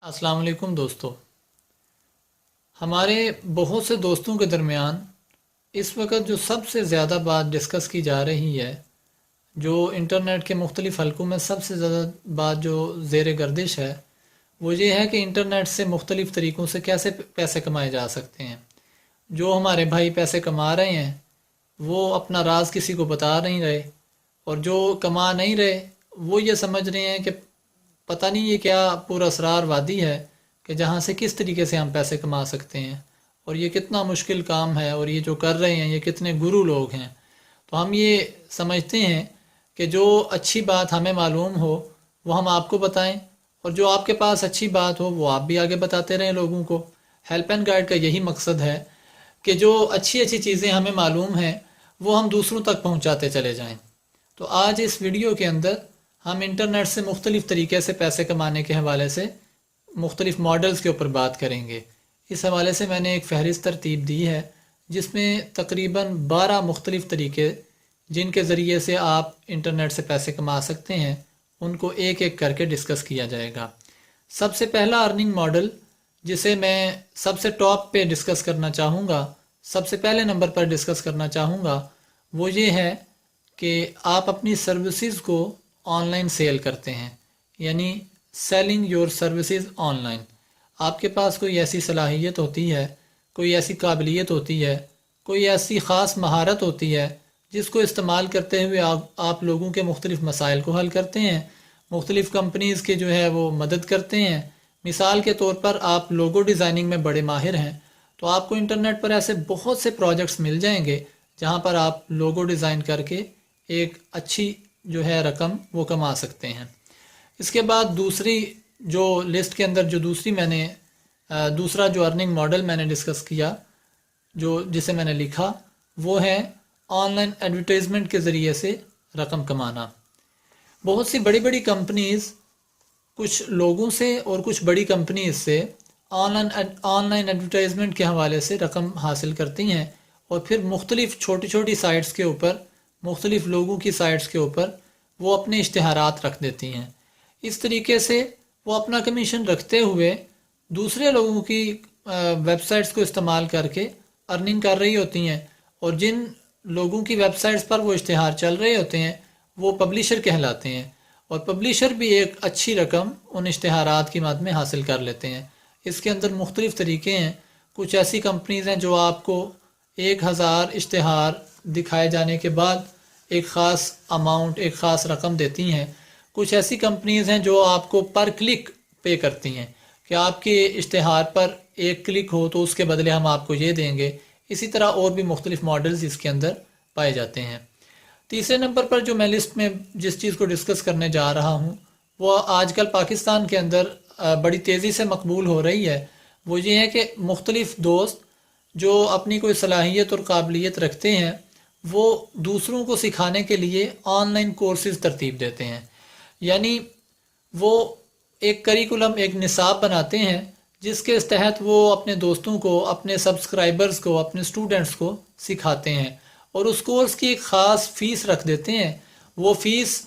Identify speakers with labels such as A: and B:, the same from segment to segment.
A: अस्सलाम वालेकुम दोस्तों। हमारे बहुत से दोस्तों के दरमियान इस वक्त जो सबसे ज़्यादा बात डिस्कस की जा रही है, जो इंटरनेट के मुख्तलिफ़ हलकों में सबसे ज़्यादा बात जो ज़ेर गर्दिश है, वो ये है कि इंटरनेट से मुख्तलिफ़ तरीक़ों से कैसे पैसे कमाए जा सकते हैं। जो हमारे भाई पैसे कमा रहे हैं वो अपना राज किसी को बता नहीं रहे, और जो कमा नहीं रहे वो ये समझ रहे हैं कि पता नहीं ये क्या पूरा असरार वादी है कि जहाँ से किस तरीके से हम पैसे कमा सकते हैं, और ये कितना मुश्किल काम है, और ये जो कर रहे हैं ये कितने गुरु लोग हैं। तो हम ये समझते हैं कि जो अच्छी बात हमें मालूम हो वो हम आपको बताएं, और जो आपके पास अच्छी बात हो वो आप भी आगे बताते रहें लोगों को। हेल्प एंड गाइड का यही मकसद है कि जो अच्छी अच्छी चीज़ें हमें मालूम हैं वो हम दूसरों तक पहुंचाते चले जाएं। तो आज इस वीडियो के अंदर हम इंटरनेट से मुख्तलिफ़ तरीके से पैसे कमाने के हवाले से मुख्तलिफ़ मॉडल्स के ऊपर बात करेंगे। इस हवाले से मैंने एक फ़हरिस्त तरतीब दी है जिसमें तकरीबन 12 मुख्तलिफ़ तरीके जिनके ज़रिए से आप इंटरनेट से पैसे कमा सकते हैं उनको एक एक करके डिस्कस किया जाएगा। सबसे पहला अर्निंग मॉडल जिसे मैं सबसे टॉप पे डिस्कस करना चाहूँगा, सबसे पहले नंबर पर डिस्कस करना चाहूँगा, वो ये है कि आप अपनी सर्विसेज को ऑनलाइन सेल करते हैं, यानी सेलिंग योर सर्विसेज ऑनलाइन। आपके पास कोई ऐसी सलाहियत होती है, कोई ऐसी काबिलियत होती है, कोई ऐसी ख़ास महारत होती है जिसको इस्तेमाल करते हुए आप लोगों के मुख्तलिफ़ मसाइल को हल करते हैं, मुख्तलिफ़ कंपनीज़ के जो है वो मदद करते हैं। मिसाल के तौर पर आप लोगो डिज़ाइनिंग में बड़े माहिर हैं तो आपको इंटरनेट पर ऐसे बहुत से प्रोजेक्ट्स मिल जाएंगे जहाँ पर आप लोगो डिज़ाइन करके एक अच्छी जो है रकम वो कमा सकते हैं। इसके बाद दूसरी जो लिस्ट के अंदर जो दूसरा जो अर्निंग मॉडल मैंने डिस्कस किया, जो जिसे मैंने लिखा, वो है ऑनलाइन एडवर्टाइजमेंट के ज़रिए से रकम कमाना। बहुत सी बड़ी बड़ी कंपनीज़ कुछ लोगों से और कुछ बड़ी कंपनीज से ऑनलाइन एडवर्टाइजमेंट के हवाले से रकम हासिल करती हैं, और फिर मुख्तलिफ़ छोटी छोटी साइट्स के ऊपर, मुख्तलिफ़ लोगों की साइट्स के ऊपर वो अपने इश्तिहारात रख देती हैं। इस तरीके से वो अपना कमीशन रखते हुए दूसरे लोगों की वेबसाइट्स को इस्तेमाल करके अर्निंग कर रही होती हैं, और जिन लोगों की वेबसाइट्स पर वो इश्तिहार चल रहे होते हैं वो पब्लिशर कहलाते हैं, और पब्लिशर भी एक अच्छी रकम उन इश्तिहारात की मद में हासिल कर लेते हैं। इसके अंदर मुख्तलिफ़ तरीके हैं। कुछ ऐसी कंपनीज़ हैं जो आपको 1000 इश्तिहार दिखाए जाने के बाद एक ख़ास अमाउंट, एक ख़ास रकम देती हैं। कुछ ऐसी कंपनीज़ हैं जो आपको पर क्लिक पे करती हैं कि आपके इश्तिहार पर एक क्लिक हो तो उसके बदले हम आपको ये देंगे। इसी तरह और भी मुख्तलिफ़ मॉडल्स इसके अंदर पाए जाते हैं। तीसरे नंबर पर जो मैं लिस्ट में जिस चीज़ को डिस्कस करने जा रहा हूँ वो आजकल पाकिस्तान के अंदर बड़ी तेज़ी से मकबूल हो रही है। वो ये है कि मुख्तलिफ़ दोस्त जो अपनी कोई सलाहियत और काबिलियत रखते हैं वो दूसरों को सिखाने के लिए ऑनलाइन कोर्सेज़ तरतीब देते हैं, यानी वो एक करिकुलम, एक निसाब बनाते हैं जिसके तहत वो अपने दोस्तों को, अपने सब्सक्राइबर्स को, अपने स्टूडेंट्स को सिखाते हैं, और उस कोर्स की एक ख़ास फ़ीस रख देते हैं। वो फ़ीस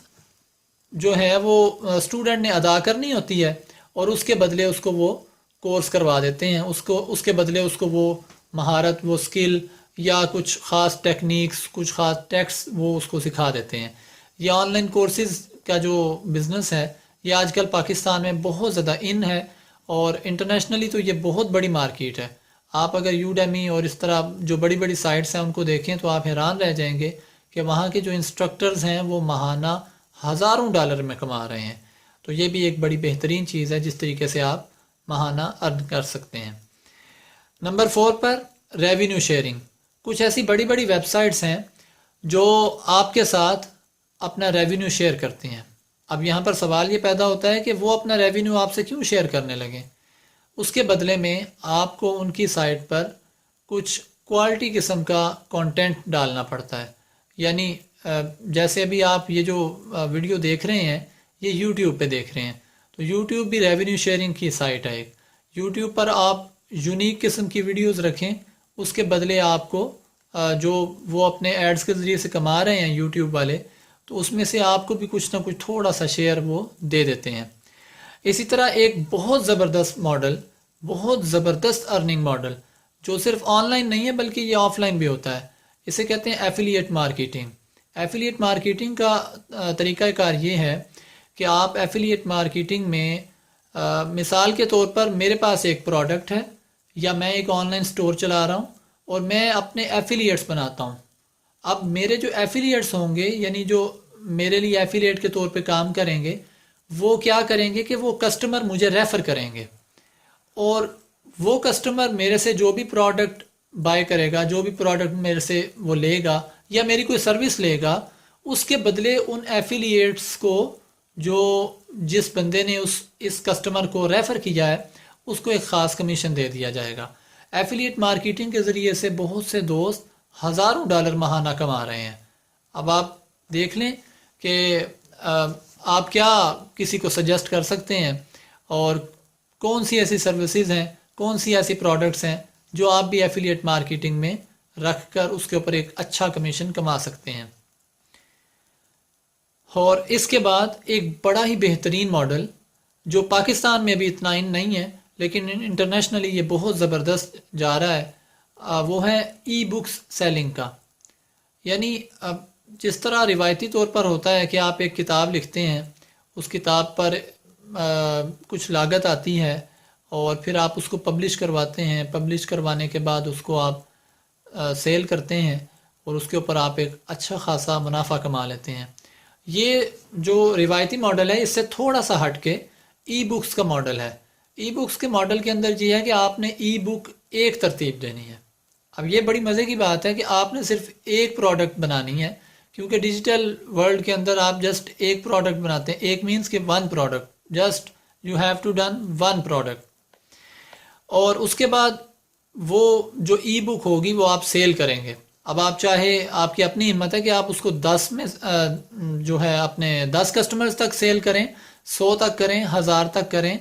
A: जो है वो स्टूडेंट ने अदा करनी होती है, और उसके बदले उसको वो कोर्स करवा देते हैं। उसके बदले उसको वो महारत, वो स्किल या कुछ ख़ास टेक्निक्स, कुछ ख़ास टेक्स्ट वो उसको सिखा देते हैं। ये ऑनलाइन कोर्सेज़ का जो बिज़नेस है ये आजकल पाकिस्तान में बहुत ज़्यादा इन है, और इंटरनेशनली तो ये बहुत बड़ी मार्केट है। आप अगर यूडेमी और इस तरह जो बड़ी बड़ी साइट्स हैं उनको देखें तो आप हैरान रह जाएंगे कि वहाँ के जो इंस्ट्रक्टर्स हैं वो माहाना हज़ारों डॉलर में कमा रहे हैं। तो ये भी एक बड़ी बेहतरीन चीज़ है जिस तरीके से आप माहाना अर्न कर सकते हैं। नंबर 4 पर रेवेन्यू शेयरिंग। कुछ ऐसी बड़ी बड़ी वेबसाइट्स हैं जो आपके साथ अपना रेवेन्यू शेयर करती हैं। अब यहाँ पर सवाल ये पैदा होता है कि वो अपना रेवेन्यू आपसे क्यों शेयर करने लगें। उसके बदले में आपको उनकी साइट पर कुछ क्वालिटी किस्म का कंटेंट डालना पड़ता है। यानी जैसे अभी आप ये जो वीडियो देख रहे हैं ये यूट्यूब पे देख रहे हैं, तो यूट्यूब भी रेवेन्यू शेयरिंग की साइट है एक। यूट्यूब पर आप यूनिक किस्म की वीडियोस रखें, उसके बदले आपको जो वो अपने एड्स के ज़रिए से कमा रहे हैं यूट्यूब वाले, तो उसमें से आपको भी कुछ ना कुछ थोड़ा सा शेयर वो दे देते हैं। اسی طرح ایک بہت زبردست ماڈل، بہت زبردست ارننگ ماڈل جو صرف آن لائن نہیں ہے بلکہ یہ آف لائن بھی ہوتا ہے، اسے کہتے ہیں ایفیلیٹ مارکیٹنگ۔ ایفیلیٹ مارکیٹنگ کا طریقہ کار یہ ہے کہ آپ ایفیلیٹ مارکیٹنگ میں مثال کے طور پر میرے پاس ایک پروڈکٹ ہے یا میں ایک آن لائن سٹور چلا رہا ہوں اور میں اپنے ایفیلیٹس بناتا ہوں۔ اب میرے جو ایفیلیٹس ہوں گے، یعنی جو میرے لیے ایفیلیٹ کے طور پہ کام کریں گے، وہ کیا کریں گے کہ وہ کسٹمر مجھے ریفر کریں گے، اور وہ کسٹمر میرے سے جو بھی پروڈکٹ بائی کرے گا، جو بھی پروڈکٹ میرے سے وہ لے گا یا میری کوئی سروس لے گا، اس کے بدلے ان ایفیلیٹس کو، جو جس بندے نے اس کسٹمر کو ریفر کیا ہے، اس کو ایک خاص کمیشن دے دیا جائے گا۔ ایفیلیٹ مارکیٹنگ کے ذریعے سے بہت سے دوست ہزاروں ڈالر ماہانہ کما رہے ہیں۔ اب آپ دیکھ لیں کہ آپ کیا کسی کو سجیسٹ کر سکتے ہیں، اور کون سی ایسی سروسز ہیں، کون سی ایسی پروڈکٹس ہیں جو آپ بھی ایفیلیٹ مارکیٹنگ میں رکھ کر اس کے اوپر ایک اچھا کمیشن کما سکتے ہیں۔ اور اس کے بعد ایک بڑا ہی بہترین ماڈل جو پاکستان میں بھی اتنا نہیں ہے لیکن انٹرنیشنلی یہ بہت زبردست جا رہا ہے، وہ ہے ای بکس سیلنگ کا۔ یعنی جس طرح روایتی طور پر ہوتا ہے کہ آپ ایک کتاب لکھتے ہیں، اس کتاب پر کچھ لاگت آتی ہے اور پھر آپ اس کو پبلش کرواتے ہیں، پبلش کروانے کے بعد اس کو آپ سیل کرتے ہیں اور اس کے اوپر آپ ایک اچھا خاصا منافع کما لیتے ہیں۔ یہ جو روایتی ماڈل ہے اس سے تھوڑا سا ہٹ کے ای بکس کا ماڈل ہے۔ ای بکس کے ماڈل کے اندر یہ ہے کہ آپ نے ای بک ایک ترتیب دینی ہے۔ اب یہ بڑی مزے کی بات ہے کہ آپ نے صرف ایک پروڈکٹ بنانی ہے، کیونکہ ڈیجیٹل ورلڈ کے اندر آپ جسٹ ایک پروڈکٹ بناتے ہیں، ایک مینس کہ one product, just you have to done one product, اور اس کے بعد وہ جو ای بک ہوگی وہ آپ سیل کریں گے۔ اب آپ چاہے، آپ کی اپنی ہمت ہے کہ آپ اس کو 10 میں جو ہے اپنے 10 کسٹمرز تک سیل کریں، 100 تک کریں، 1000 تک کریں،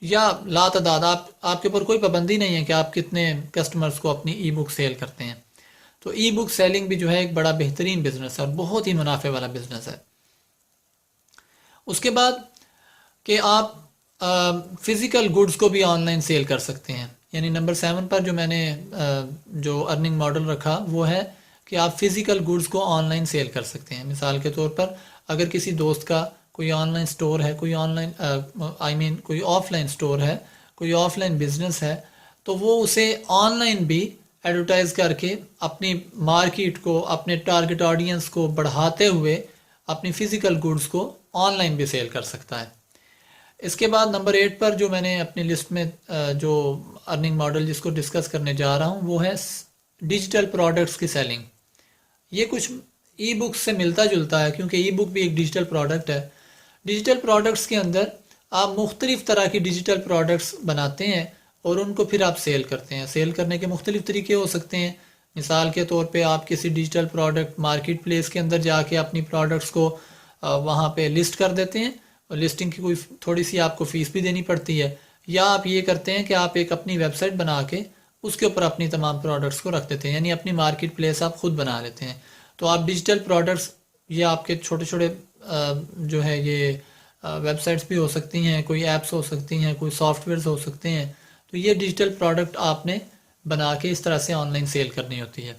A: یا لا تعداد، آپ کے اوپر کوئی پابندی نہیں ہے کہ آپ کتنے کسٹمرز کو اپنی ای بک سیل کرتے ہیں۔ تو ای بک سیلنگ بھی جو ہے ایک بڑا بہترین بزنس ہے اور بہت ہی منافع والا بزنس ہے۔ اس کے بعد کہ آپ فزیکل گڈز کو بھی آن لائن سیل کر سکتے ہیں، یعنی نمبر 7 پر جو میں نے جو ارننگ ماڈل رکھا وہ ہے کہ آپ فزیکل گڈز کو آن لائن سیل کر سکتے ہیں۔ مثال کے طور پر اگر کسی دوست کا کوئی آن لائن سٹور ہے، کوئی آن لائن کوئی آف لائن سٹور ہے، کوئی آف لائن بزنس ہے، تو وہ اسے آن لائن بھی ایڈورٹائز کر کے اپنی مارکیٹ کو، اپنے ٹارگٹ آڈینس کو بڑھاتے ہوئے اپنی فزیکل گڈز کو آن لائن بھی سیل کر سکتا ہے۔ اس کے بعد نمبر 8 پر جو میں نے اپنی لسٹ میں جو ارننگ ماڈل جس کو ڈسکس کرنے جا رہا ہوں وہ ہے ڈیجیٹل پروڈکٹس کی سیلنگ۔ یہ کچھ ای بکس سے ملتا جلتا ہے کیونکہ ای بک بھی ایک ڈیجیٹل پروڈکٹ ہے۔ ڈیجیٹل پروڈکٹس کے اندر آپ مختلف طرح کی ڈیجیٹل پروڈکٹس بناتے ہیں اور ان کو پھر آپ سیل کرتے ہیں۔ سیل کرنے کے مختلف طریقے ہو سکتے ہیں۔ مثال کے طور پہ آپ کسی ڈیجیٹل پروڈکٹ مارکیٹ پلیس کے اندر جا کے اپنی پروڈکٹس کو وہاں پہ لسٹ کر دیتے ہیں، اور لسٹنگ کی کوئی تھوڑی سی آپ کو فیس بھی دینی پڑتی ہے، یا آپ یہ کرتے ہیں کہ آپ ایک اپنی ویب سائٹ بنا کے اس کے اوپر اپنی تمام پروڈکٹس کو رکھ دیتے ہیں، یعنی اپنی مارکیٹ پلیس آپ خود بنا لیتے ہیں۔ تو آپ ڈیجیٹل پروڈکٹس، یہ آپ کے چھوٹے چھوٹے جو ہے یہ ویب سائٹس بھی ہو سکتی ہیں، کوئی ایپس ہو سکتی ہیں، کوئی سافٹ ویئرز ہو سکتے ہیں، تو یہ ڈیجیٹل پروڈکٹ آپ نے بنا کے اس طرح سے آن لائن سیل کرنی ہوتی ہے۔